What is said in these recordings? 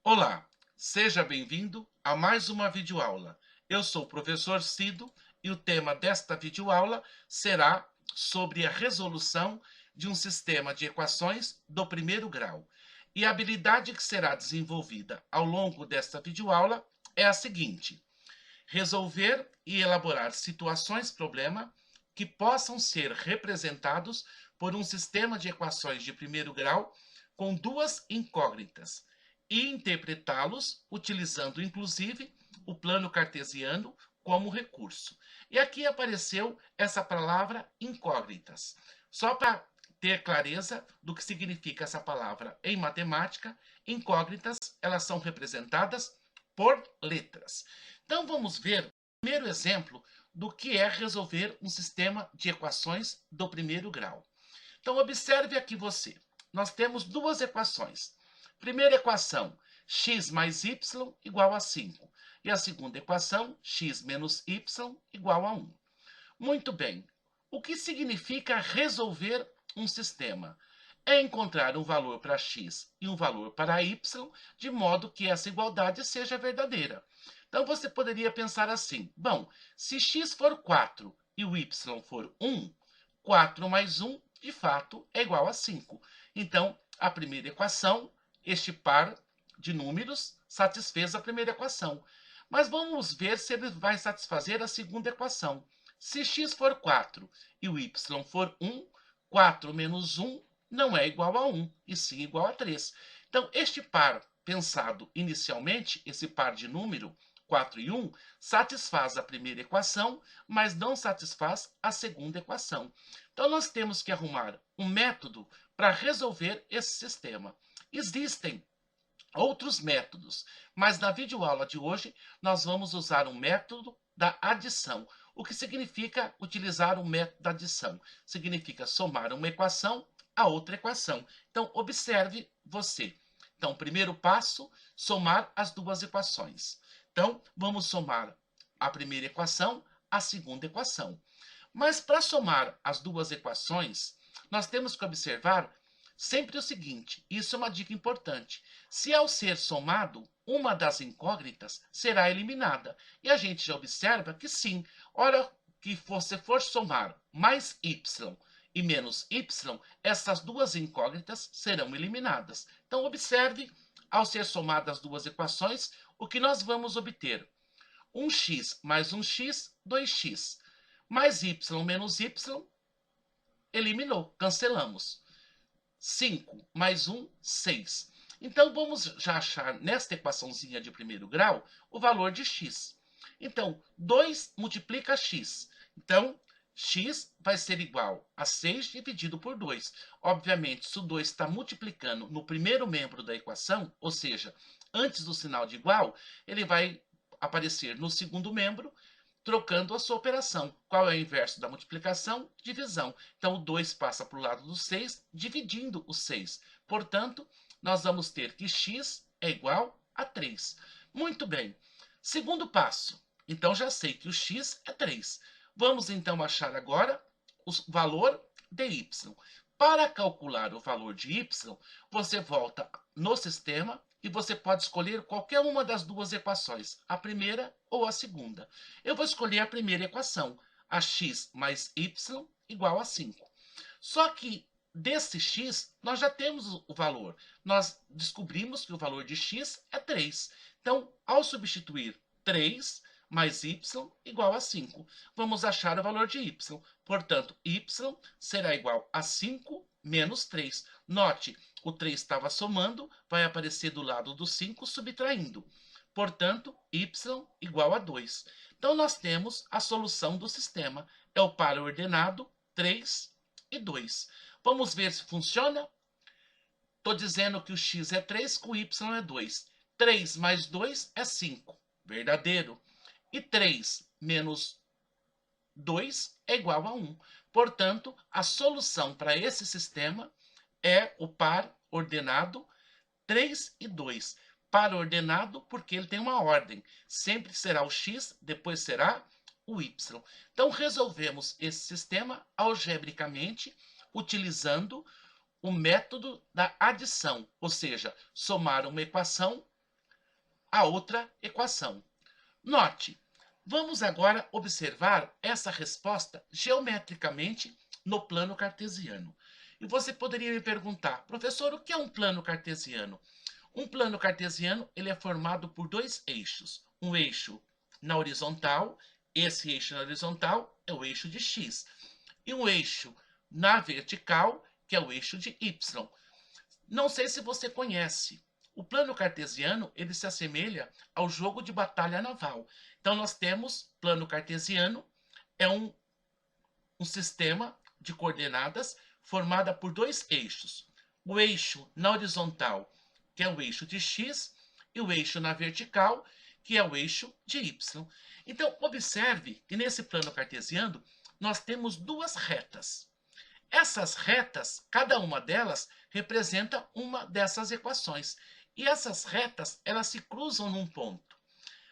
Olá, seja bem-vindo a mais uma videoaula. Eu sou o professor Cido e o tema desta videoaula será sobre a resolução de um sistema de equações do primeiro grau. E a habilidade que será desenvolvida ao longo desta videoaula é a seguinte: resolver e elaborar situações-problema que possam ser representados por um sistema de equações de primeiro grau com duas incógnitas e interpretá-los utilizando, inclusive, o plano cartesiano como recurso. E aqui apareceu essa palavra incógnitas. Só para ter clareza do que significa essa palavra em matemática, incógnitas, elas são representadas por letras. Então vamos ver o primeiro exemplo do que é resolver um sistema de equações do primeiro grau. Então observe aqui você. Nós temos duas equações. Primeira equação, x mais y igual a 5. E a segunda equação, x menos y igual a 1. Muito bem. O que significa resolver um sistema? É encontrar um valor para x e um valor para y, de modo que essa igualdade seja verdadeira. Então você poderia pensar assim: bom, se x for 4 e o y for 1, 4 mais 1, de fato, é igual a 5. Então, a primeira equação, este par de números, satisfez a primeira equação. Mas vamos ver se ele vai satisfazer a segunda equação. Se x for 4 e o y for 1, 4 menos 1 não é igual a 1, e sim igual a 3. Então, este par pensado inicialmente, esse par de número, 4 e 1, satisfaz a primeira equação, mas não satisfaz a segunda equação. Então, nós temos que arrumar um método para resolver esse sistema. Existem outros métodos, mas na videoaula de hoje nós vamos usar um método da adição. O que significa utilizar o método da adição? Significa somar uma equação a outra equação. Então, observe você. Então, primeiro passo, somar as duas equações. Então, vamos somar a primeira equação à segunda equação. Mas para somar as duas equações, nós temos que observar sempre o seguinte: isso é uma dica importante. Se ao ser somado, uma das incógnitas será eliminada. E a gente já observa que sim, hora que você for somar mais y e menos y, essas duas incógnitas serão eliminadas. Então, observe, ao ser somadas as duas equações, o que nós vamos obter: 1x mais 1x, 2x. Mais y menos y, eliminou, cancelamos. 5 mais 1, 6. Então, vamos já achar nesta equaçãozinha de primeiro grau o valor de x. Então, 2 multiplica x. Então, x vai ser igual a 6 dividido por 2. Obviamente, se o 2 está multiplicando no primeiro membro da equação, ou seja, antes do sinal de igual, ele vai aparecer no segundo membro, trocando a sua operação. Qual é o inverso da multiplicação? Divisão. Então, o 2 passa para o lado do 6, dividindo o 6. Portanto, nós vamos ter que x é igual a 3. Muito bem. Segundo passo. Então, já sei que o x é 3. Vamos, então, achar agora o valor de y. Para calcular o valor de y, você volta no sistema e você pode escolher qualquer uma das duas equações, a primeira ou a segunda. Eu vou escolher a primeira equação, a x mais y igual a 5. Só que desse x, nós já temos o valor. Nós descobrimos que o valor de x é 3. Então, ao substituir 3 mais y igual a 5, vamos achar o valor de y. Portanto, y será igual a 5 menos 3. Note, o 3 estava somando, vai aparecer do lado do 5 subtraindo. Portanto, y igual a 2. Então, nós temos a solução do sistema. É o par ordenado 3 e 2. Vamos ver se funciona? Estou dizendo que o x é 3, que o y é 2. 3 mais 2 é 5. Verdadeiro. E 3 menos 2 é igual a 1. Portanto, a solução para esse sistema é o par ordenado 3 e 2. Par ordenado porque ele tem uma ordem. Sempre será o x, depois será o y. Então, resolvemos esse sistema algebricamente utilizando o método da adição, ou seja, somar uma equação a outra equação. Note, vamos agora observar essa resposta geometricamente no plano cartesiano. E você poderia me perguntar, professor, o que é um plano cartesiano? Um plano cartesiano ele é formado por dois eixos. Um eixo na horizontal, esse eixo na horizontal é o eixo de x. E um eixo na vertical, que é o eixo de y. Não sei se você conhece. O plano cartesiano ele se assemelha ao jogo de batalha naval. Então, nós temos plano cartesiano, é um sistema de coordenadas formada por dois eixos. O eixo na horizontal, que é o eixo de x, e o eixo na vertical, que é o eixo de y. Então, observe que nesse plano cartesiano, nós temos duas retas. Essas retas, cada uma delas representa uma dessas equações. E essas retas, elas se cruzam num ponto.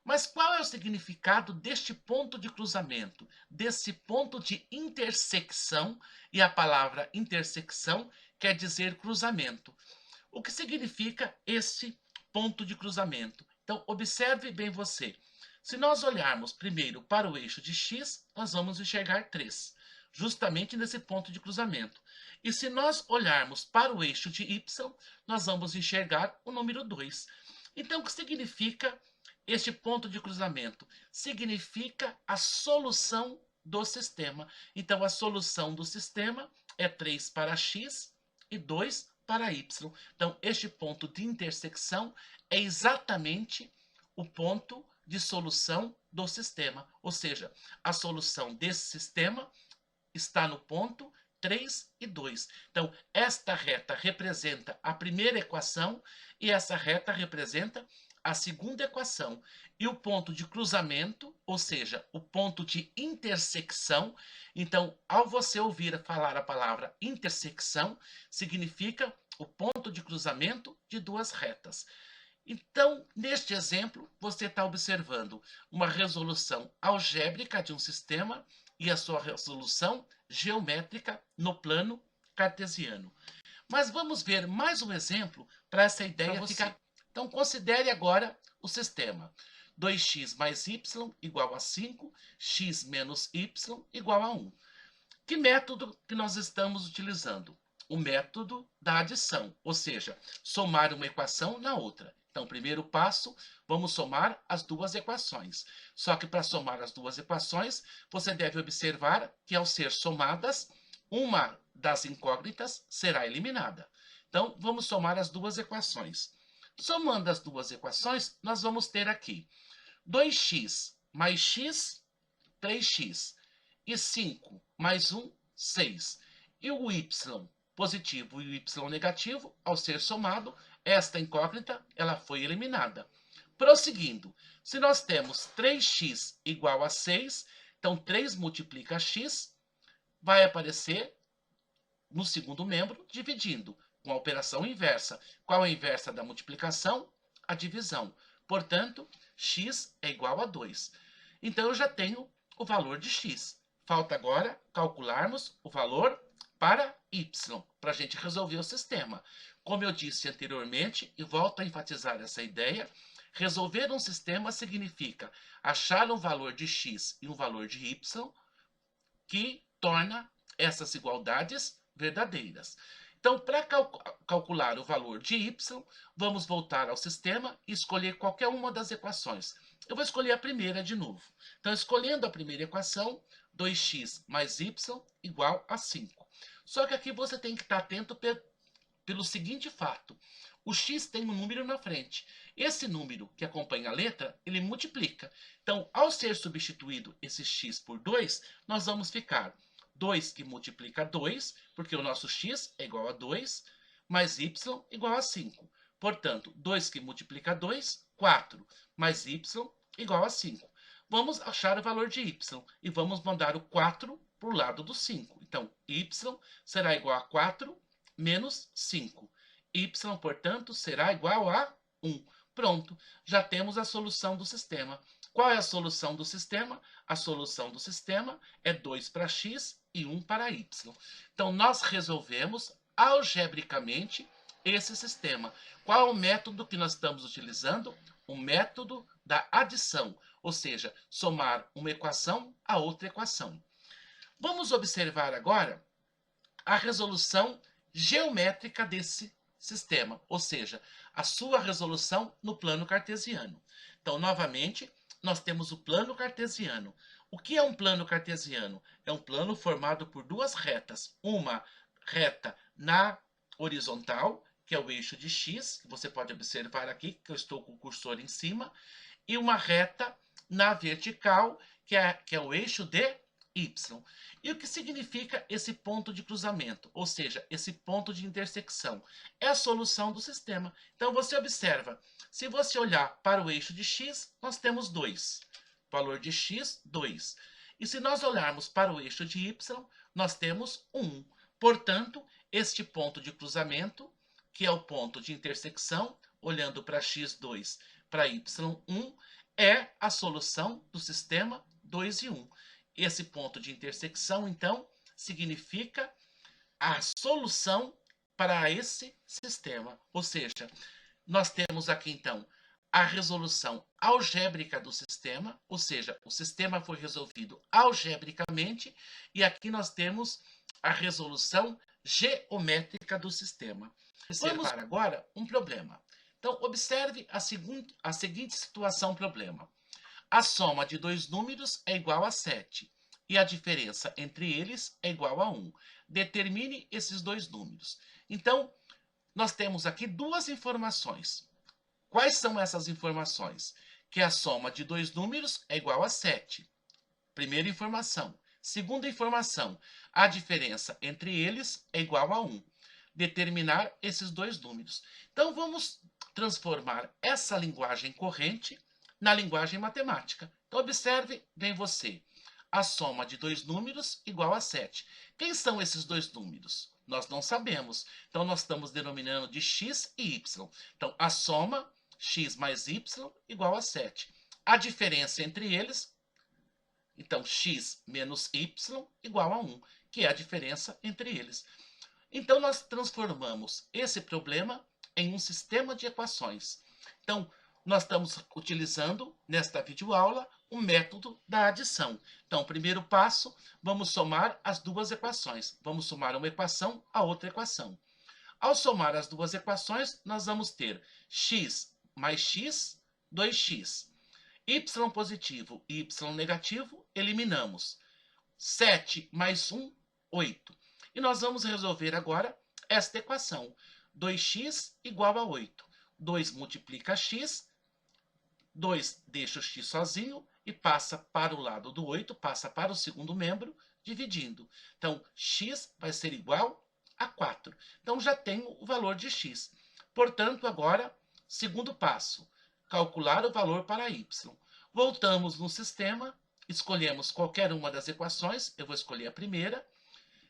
Mas qual é o significado deste ponto de cruzamento, desse ponto de intersecção? E a palavra intersecção quer dizer cruzamento. O que significa esse ponto de cruzamento? Então, observe bem você. Se nós olharmos primeiro para o eixo de x, nós vamos enxergar 3, justamente nesse ponto de cruzamento. E se nós olharmos para o eixo de y, nós vamos enxergar o número 2. Então, o que significa este ponto de cruzamento? Significa a solução do sistema. Então, a solução do sistema é 3 para x e 2 para y. Então, este ponto de intersecção é exatamente o ponto de solução do sistema. Ou seja, a solução desse sistema está no ponto 3 e 2. Então, esta reta representa a primeira equação e essa reta representa a segunda equação. E o ponto de cruzamento, ou seja, o ponto de intersecção. Então, ao você ouvir falar a palavra intersecção, significa o ponto de cruzamento de duas retas. Então, neste exemplo, você está observando uma resolução algébrica de um sistema e a sua resolução geométrica no plano cartesiano. Mas vamos ver mais um exemplo para essa ideia ficar. Então, considere agora o sistema. 2x mais y igual a 5, x menos y igual a 1. Que método que nós estamos utilizando? O método da adição, ou seja, somar uma equação na outra. Então, primeiro passo, vamos somar as duas equações. Só que para somar as duas equações, você deve observar que ao ser somadas, uma das incógnitas será eliminada. Então, vamos somar as duas equações. Somando as duas equações, nós vamos ter aqui 2x mais x, 3x. E 5 mais 1, 6. E o y positivo e o y negativo, ao ser somado, esta incógnita ela foi eliminada. Prosseguindo, se nós temos 3x igual a 6, então 3 multiplica x, vai aparecer no segundo membro, dividindo, com a operação inversa. Qual é a inversa da multiplicação? A divisão. Portanto, x é igual a 2. Então, eu já tenho o valor de x. Falta agora calcularmos o valor para y, para a gente resolver o sistema. Como eu disse anteriormente, e volto a enfatizar essa ideia, resolver um sistema significa achar um valor de x e um valor de y que torna essas igualdades verdadeiras. Então, para calcular o valor de y, vamos voltar ao sistema e escolher qualquer uma das equações. Eu vou escolher a primeira de novo. Então, escolhendo a primeira equação, 2x mais y igual a 5. Só que aqui você tem que estar atento pelo seguinte fato. O x tem um número na frente. Esse número que acompanha a letra, ele multiplica. Então, ao ser substituído esse x por 2, nós vamos ficar 2 que multiplica 2, porque o nosso x é igual a 2, mais y igual a 5. Portanto, 2 que multiplica 2, 4, mais y igual a 5. Vamos achar o valor de y e vamos mandar o 4 para o lado do 5. Então, y será igual a 4 menos 5. Y, portanto, será igual a 1. Pronto, já temos a solução do sistema. Qual é a solução do sistema? A solução do sistema é 2 para x e 1 para y. Então, nós resolvemos algebricamente esse sistema. Qual é o método que nós estamos utilizando? o método da adição, ou seja, somar uma equação a outra equação. Vamos observar agora a resolução geométrica desse sistema, ou seja, a sua resolução no plano cartesiano. Então, novamente, nós temos o plano cartesiano. O que é um plano cartesiano? É um plano formado por duas retas. Uma reta na horizontal, que é o eixo de x, que você pode observar aqui, que eu estou com o cursor em cima, e uma reta na vertical, que é o eixo de y. E o que significa esse ponto de cruzamento, ou seja, esse ponto de intersecção? É a solução do sistema. Então, você observa, se você olhar para o eixo de x, nós temos 2. Valor de x, 2. E se nós olharmos para o eixo de y, nós temos 1. Portanto, este ponto de cruzamento, que é o ponto de intersecção, olhando para x2 para y1, é a solução do sistema 2 e 1. Esse ponto de intersecção, então, significa a solução para esse sistema. Ou seja, nós temos aqui, então, a resolução algébrica do sistema, ou seja, o sistema foi resolvido algebricamente, e aqui nós temos a resolução geométrica do sistema. Vamos observar agora um problema. Então, observe a seguinte situação problema. A soma de dois números é igual a 7 e a diferença entre eles é igual a 1. Determine esses dois números. Então, nós temos aqui duas informações. Quais são essas informações? Que a soma de dois números é igual a 7. Primeira informação. Segunda informação, a diferença entre eles é igual a 1. Determinar esses dois números. Então, vamos transformar essa linguagem corrente na linguagem matemática. Então, observe bem você. A soma de dois números igual a 7. Quem são esses dois números? Nós não sabemos. Então, nós estamos denominando de x e y. Então, a soma, x mais y, igual a 7. A diferença entre eles, então, x menos y igual a 1, que é a diferença entre eles. Então, nós transformamos esse problema em um sistema de equações. Então, nós estamos utilizando, nesta videoaula, o método da adição. Então, primeiro passo, vamos somar as duas equações. Vamos somar uma equação a outra equação. Ao somar as duas equações, nós vamos ter x mais x, 2x. Y positivo e y negativo, eliminamos. 7 mais 1, 8. E nós vamos resolver agora esta equação. 2x igual a 8. 2 multiplica x, 2 deixa o x sozinho e passa para o lado do 8, passa para o segundo membro, dividindo. Então, x vai ser igual a 4. Então, já tenho o valor de x. Portanto, agora, segundo passo, calcular o valor para y. Voltamos no sistema, escolhemos qualquer uma das equações, eu vou escolher a primeira,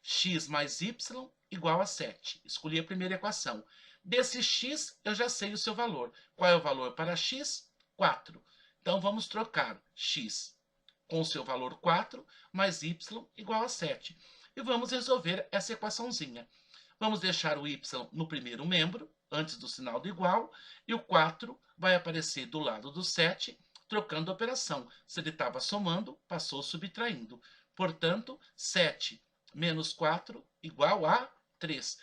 x mais y igual a 7. Escolhi a primeira equação. Desse x, eu já sei o seu valor. Qual é o valor para x? 4. Então, vamos trocar x com o seu valor 4 mais y igual a 7. E vamos resolver essa equaçãozinha. Vamos deixar o y no primeiro membro, antes do sinal do igual, e o 4 vai aparecer do lado do 7, trocando a operação. Se ele estava somando, passou subtraindo. Portanto, 7 menos 4 igual a 3.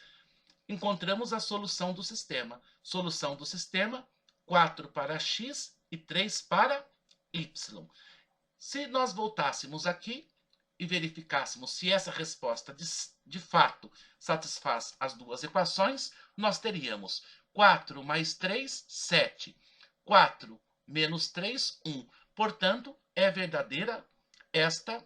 Encontramos a solução do sistema. Solução do sistema, 4 para x e 3 para y. Se nós voltássemos aqui e verificássemos se essa resposta de fato satisfaz as duas equações, nós teríamos 4 mais 3, 7. 4 menos 3, 1. Portanto, é verdadeira esta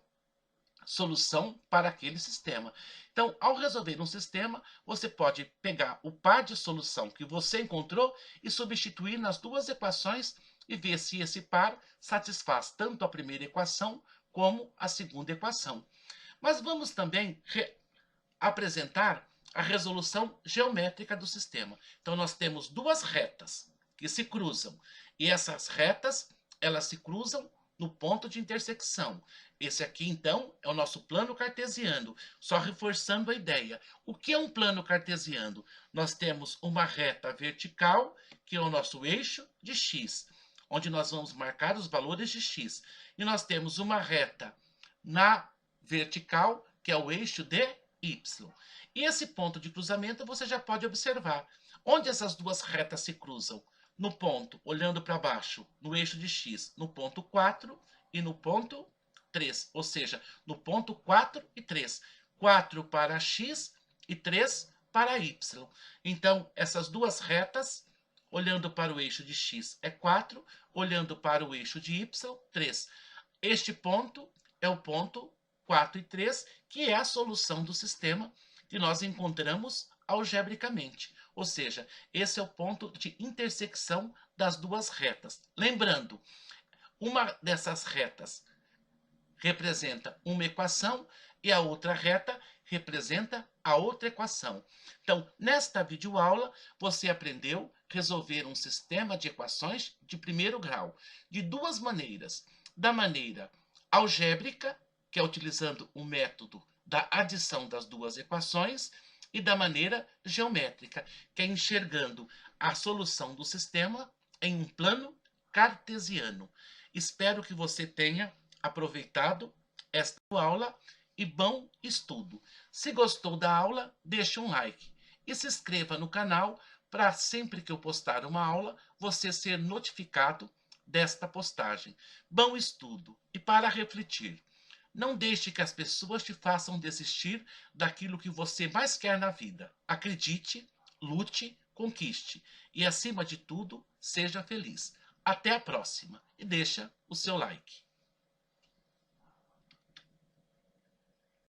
solução para aquele sistema. Então, ao resolver um sistema, você pode pegar o par de solução que você encontrou e substituir nas duas equações e ver se esse par satisfaz tanto a primeira equação como a segunda equação. Mas vamos também apresentar a resolução geométrica do sistema. Então, nós temos duas retas que se cruzam, e essas retas, elas se cruzam no ponto de intersecção. Esse aqui, então, é o nosso plano cartesiano, só reforçando a ideia. O que é um plano cartesiano? Nós temos uma reta vertical, que é o nosso eixo de x. onde nós vamos marcar os valores de x. E nós temos uma reta na vertical, que é o eixo de y. E esse ponto de cruzamento você já pode observar. Onde essas duas retas se cruzam? No ponto, olhando para baixo, no eixo de x, no ponto 4 e no ponto 3. Ou seja, no ponto 4 e 3. 4 para x e 3 para y. Então, essas duas retas, olhando para o eixo de x é 4, olhando para o eixo de y, 3. Este ponto é o ponto 4 e 3, que é a solução do sistema que nós encontramos algebricamente. Ou seja, esse é o ponto de intersecção das duas retas. Lembrando, uma dessas retas representa uma equação e a outra reta representa a outra equação. Então, nesta videoaula, você aprendeu a resolver um sistema de equações de primeiro grau de duas maneiras. Da maneira algébrica, que é utilizando o método da adição das duas equações, e da maneira geométrica, que é enxergando a solução do sistema em um plano cartesiano. Espero que você tenha aproveitado esta aula e bom estudo. Se gostou da aula, deixe um like e se inscreva no canal para sempre que eu postar uma aula, você ser notificado desta postagem. Bom estudo e para refletir. Não deixe que as pessoas te façam desistir daquilo que você mais quer na vida. Acredite, lute, conquiste e, acima de tudo, seja feliz. Até a próxima e deixa o seu like.